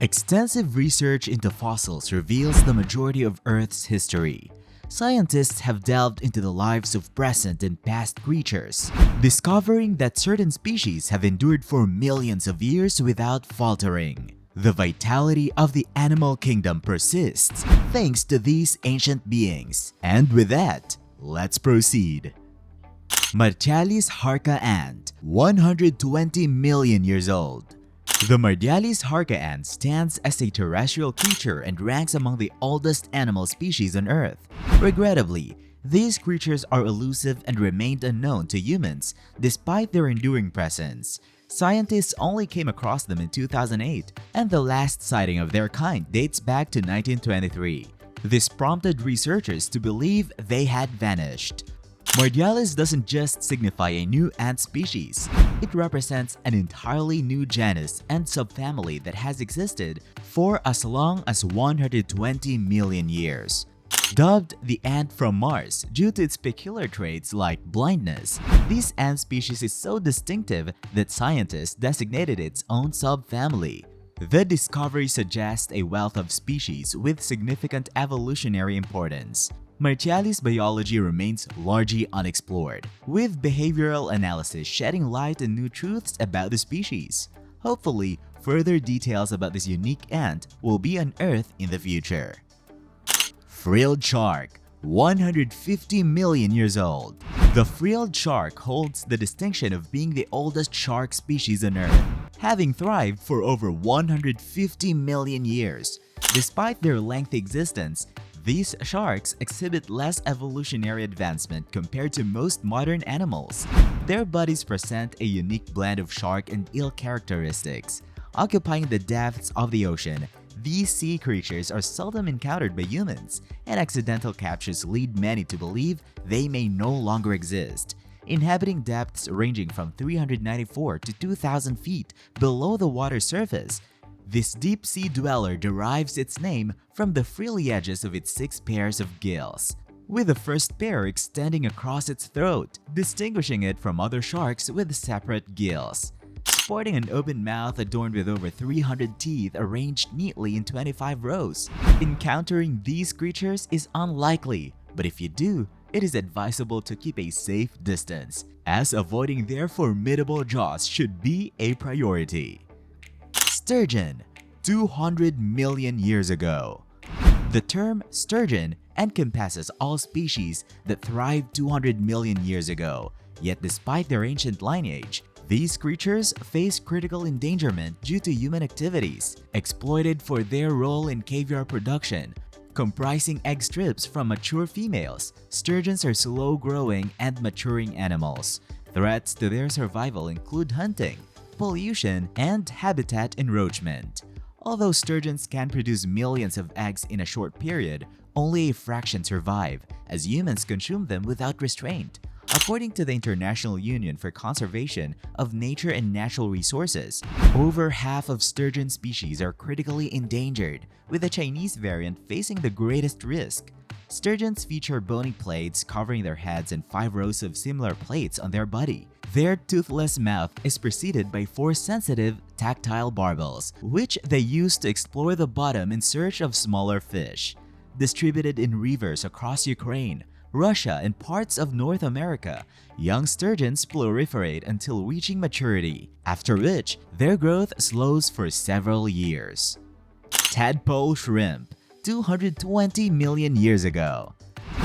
Extensive research into fossils reveals the majority of Earth's history. Scientists have delved into the lives of present and past creatures, discovering that certain species have endured for millions of years without faltering. The vitality of the animal kingdom persists thanks to these ancient beings. And with that, let's proceed. Martialis harca ant, 120 million years old. The Martialis harca ant stands as a terrestrial creature and ranks among the oldest animal species on Earth. Regrettably, these creatures are elusive and remained unknown to humans despite their enduring presence. Scientists only came across them in 2008, and the last sighting of their kind dates back to 1923. This prompted researchers to believe they had vanished. Martialis doesn't just signify a new ant species, it represents an entirely new genus and subfamily that has existed for as long as 120 million years. Dubbed the ant from Mars due to its peculiar traits like blindness, this ant species is so distinctive that scientists designated its own subfamily. The discovery suggests a wealth of species with significant evolutionary importance. Martialis biology remains largely unexplored, with behavioral analysis shedding light on new truths about the species. Hopefully, further details about this unique ant will be unearthed in the future. Frilled shark, 150 million years old. The frilled shark holds the distinction of being the oldest shark species on Earth, having thrived for over 150 million years. Despite their lengthy existence, these sharks exhibit less evolutionary advancement compared to most modern animals. Their bodies present a unique blend of shark and eel characteristics. Occupying the depths of the ocean, these sea creatures are seldom encountered by humans, and accidental captures lead many to believe they may no longer exist. Inhabiting depths ranging from 394 to 2,000 feet below the water surface, this deep-sea dweller derives its name from the frilly edges of its 6 pairs of gills, with the first pair extending across its throat, distinguishing it from other sharks with separate gills. Sporting an open mouth adorned with over 300 teeth arranged neatly in 25 rows, encountering these creatures is unlikely, but if you do, it is advisable to keep a safe distance, as avoiding their formidable jaws should be a priority. Sturgeon, 200 million years ago. The term sturgeon encompasses all species that thrived 200 million years ago, yet despite their ancient lineage, these creatures face critical endangerment due to human activities, exploited for their role in caviar production. Comprising egg strips from mature females, sturgeons are slow-growing and maturing animals. Threats to their survival include hunting, pollution, and habitat encroachment. Although sturgeons can produce millions of eggs in a short period, only a fraction survive, as humans consume them without restraint. According to the International Union for Conservation of Nature and Natural Resources, over half of sturgeon species are critically endangered, with the Chinese variant facing the greatest risk. Sturgeons feature bony plates covering their heads and 5 rows of similar plates on their body. Their toothless mouth is preceded by 4 sensitive, tactile barbels, which they use to explore the bottom in search of smaller fish. Distributed in rivers across Ukraine, Russia, and parts of North America, young sturgeons proliferate until reaching maturity, after which their growth slows for several years. Tadpole shrimp, 220 million years ago.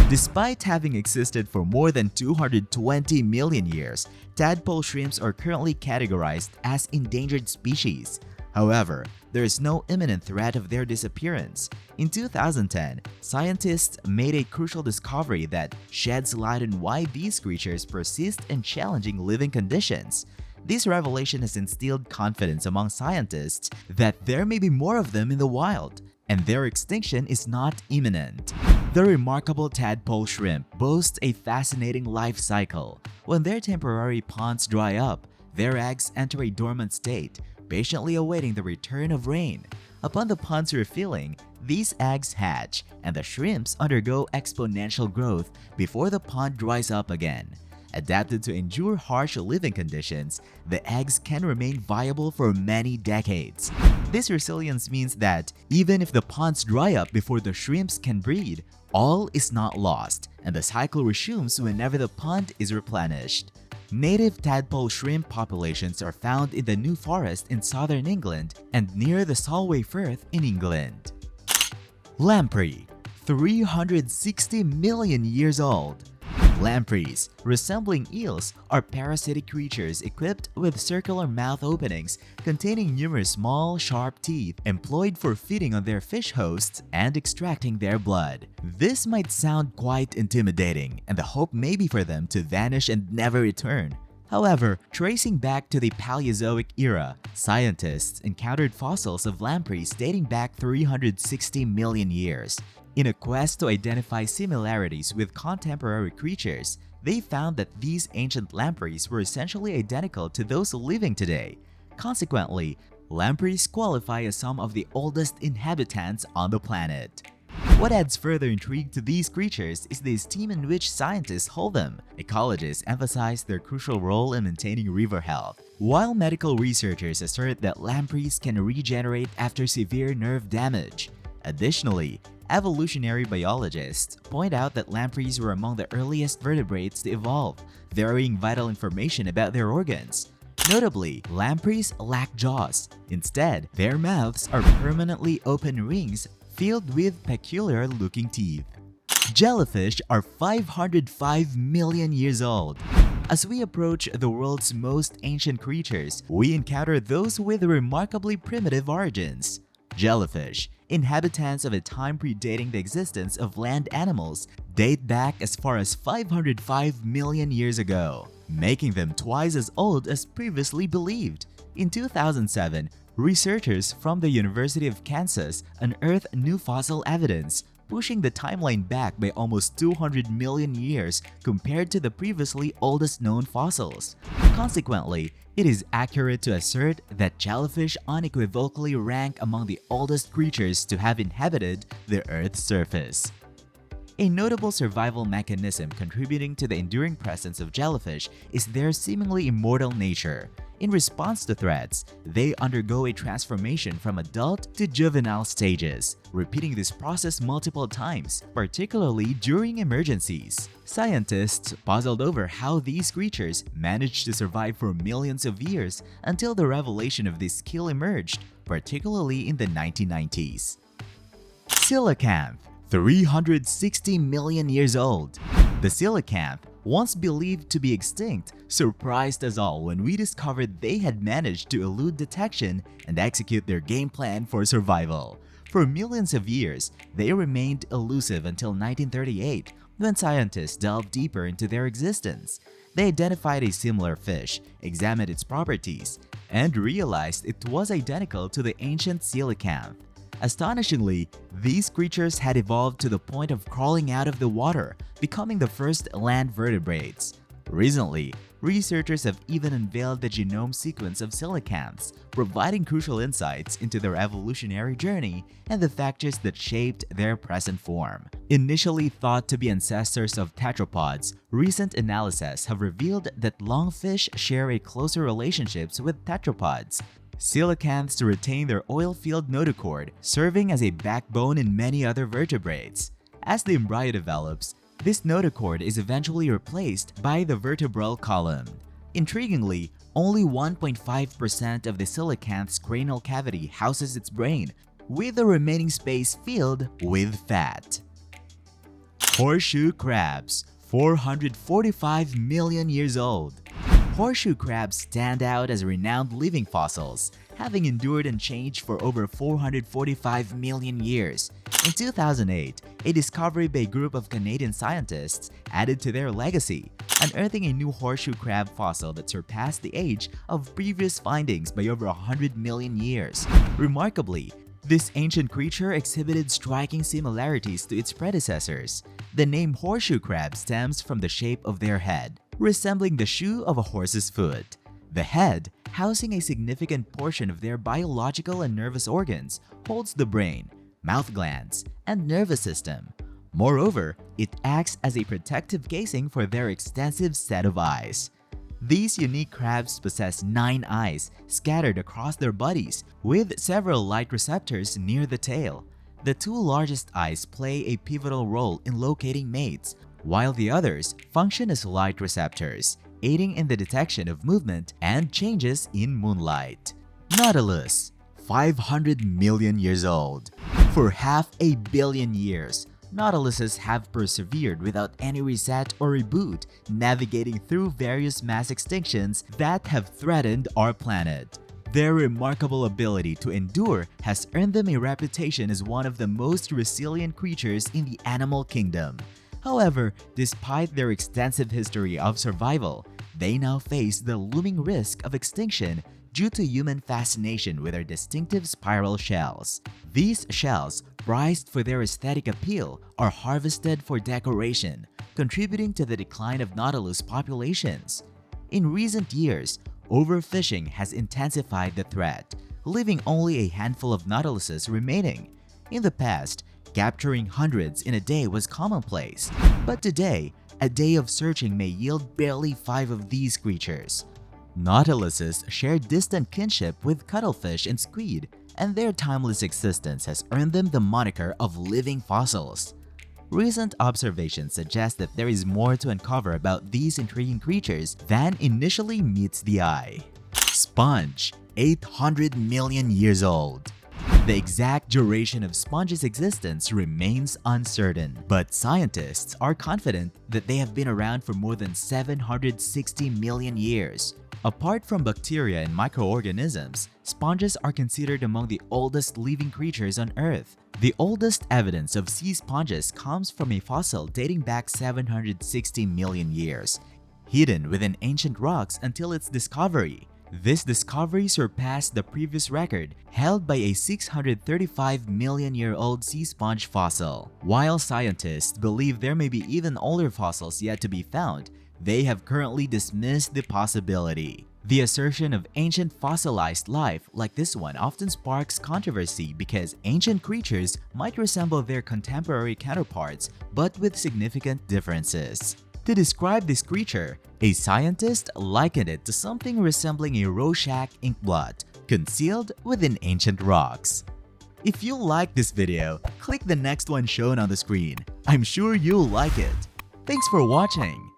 Despite having existed for more than 220 million years, tadpole shrimps are currently categorized as endangered species. However, there is no imminent threat of their disappearance. In 2010, scientists made a crucial discovery that sheds light on why these creatures persist in challenging living conditions. This revelation has instilled confidence among scientists that there may be more of them in the wild, and their extinction is not imminent. The remarkable tadpole shrimp boasts a fascinating life cycle. When their temporary ponds dry up, their eggs enter a dormant state, patiently awaiting the return of rain. Upon the pond's refilling, these eggs hatch, and the shrimps undergo exponential growth before the pond dries up again. Adapted to endure harsh living conditions, the eggs can remain viable for many decades. This resilience means that even if the ponds dry up before the shrimps can breed, all is not lost, and the cycle resumes whenever the pond is replenished. Native tadpole shrimp populations are found in the New Forest in southern England and near the Solway Firth in England. Lamprey, 360 million years old. Lampreys, resembling eels, are parasitic creatures equipped with circular mouth openings containing numerous small, sharp teeth employed for feeding on their fish hosts and extracting their blood. This might sound quite intimidating, and the hope may be for them to vanish and never return. However, tracing back to the Paleozoic era, scientists encountered fossils of lampreys dating back 360 million years. In a quest to identify similarities with contemporary creatures, they found that these ancient lampreys were essentially identical to those living today. Consequently, lampreys qualify as some of the oldest inhabitants on the planet. What adds further intrigue to these creatures is the esteem in which scientists hold them. Ecologists emphasize their crucial role in maintaining river health, while medical researchers assert that lampreys can regenerate after severe nerve damage. Additionally, evolutionary biologists point out that lampreys were among the earliest vertebrates to evolve, varying vital information about their organs. Notably, lampreys lack jaws. Instead, their mouths are permanently open rings filled with peculiar-looking teeth. Jellyfish are 505 million years old. As we approach the world's most ancient creatures, we encounter those with remarkably primitive origins. Jellyfish, inhabitants of a time predating the existence of land animals, date back as far as 505 million years ago, making them twice as old as previously believed. In 2007, researchers from the University of Kansas unearthed new fossil evidence, pushing the timeline back by almost 200 million years compared to the previously oldest known fossils. Consequently, it is accurate to assert that jellyfish unequivocally rank among the oldest creatures to have inhabited the Earth's surface. A notable survival mechanism contributing to the enduring presence of jellyfish is their seemingly immortal nature. In response to threats, they undergo a transformation from adult to juvenile stages, repeating this process multiple times, particularly during emergencies. Scientists puzzled over how these creatures managed to survive for millions of years until the revelation of this skill emerged, particularly in the 1990s. Coelacanth, 360 million years old. The coelacanth, once believed to be extinct, surprised us all when we discovered they had managed to elude detection and execute their game plan for survival. For millions of years, they remained elusive until 1938, when scientists delved deeper into their existence. They identified a similar fish, examined its properties, and realized it was identical to the ancient coelacanth. Astonishingly, these creatures had evolved to the point of crawling out of the water, becoming the first land vertebrates. Recently, researchers have even unveiled the genome sequence of coelacanths, providing crucial insights into their evolutionary journey and the factors that shaped their present form. Initially thought to be ancestors of tetrapods, recent analyses have revealed that lungfish share a closer relationship with tetrapods. Coelacanths retain their oil-filled notochord, serving as a backbone in many other vertebrates. As the embryo develops, this notochord is eventually replaced by the vertebral column. Intriguingly, only 1.5% of the coelacanth's cranial cavity houses its brain, with the remaining space filled with fat. Horseshoe crabs, 445 million years old. Horseshoe crabs stand out as renowned living fossils, having endured unchanged for over 445 million years. In 2008, a discovery by a group of Canadian scientists added to their legacy, unearthing a new horseshoe crab fossil that surpassed the age of previous findings by over 100 million years. Remarkably, this ancient creature exhibited striking similarities to its predecessors. The name horseshoe crab stems from the shape of their head, resembling the shoe of a horse's foot. The head, housing a significant portion of their biological and nervous organs, holds the brain, mouth glands, and nervous system. Moreover, it acts as a protective casing for their extensive set of eyes. These unique crabs possess 9 eyes scattered across their bodies, with several light receptors near the tail. The 2 largest eyes play a pivotal role in locating mates, while the others function as light receptors, aiding in the detection of movement and changes in moonlight. Nautilus, 500 million years old. For half a billion years, Nautiluses have persevered without any reset or reboot, navigating through various mass extinctions that have threatened our planet. Their remarkable ability to endure has earned them a reputation as one of the most resilient creatures in the animal kingdom. However, despite their extensive history of survival, they now face the looming risk of extinction due to human fascination with their distinctive spiral shells. These shells, prized for their aesthetic appeal, are harvested for decoration, contributing to the decline of nautilus populations. In recent years, overfishing has intensified the threat, leaving only a handful of nautiluses remaining. In the past, capturing hundreds in a day was commonplace, but today, a day of searching may yield barely 5 of these creatures. Nautiluses share distant kinship with cuttlefish and squid, and their timeless existence has earned them the moniker of living fossils. Recent observations suggest that there is more to uncover about these intriguing creatures than initially meets the eye. Sponge, 800 million years old. The exact duration of sponges' existence remains uncertain, but scientists are confident that they have been around for more than 760 million years. Apart from bacteria and microorganisms, sponges are considered among the oldest living creatures on Earth. The oldest evidence of sea sponges comes from a fossil dating back 760 million years, hidden within ancient rocks until its discovery. This discovery surpassed the previous record held by a 635 million-year-old sea sponge fossil. While scientists believe there may be even older fossils yet to be found, they have currently dismissed the possibility. The assertion of ancient fossilized life like this one often sparks controversy because ancient creatures might resemble their contemporary counterparts but with significant differences. To describe this creature, a scientist likened it to something resembling a Rorschach ink blot concealed within ancient rocks. If you like this video, click the next one shown on the screen. I'm sure you'll like it. Thanks for watching.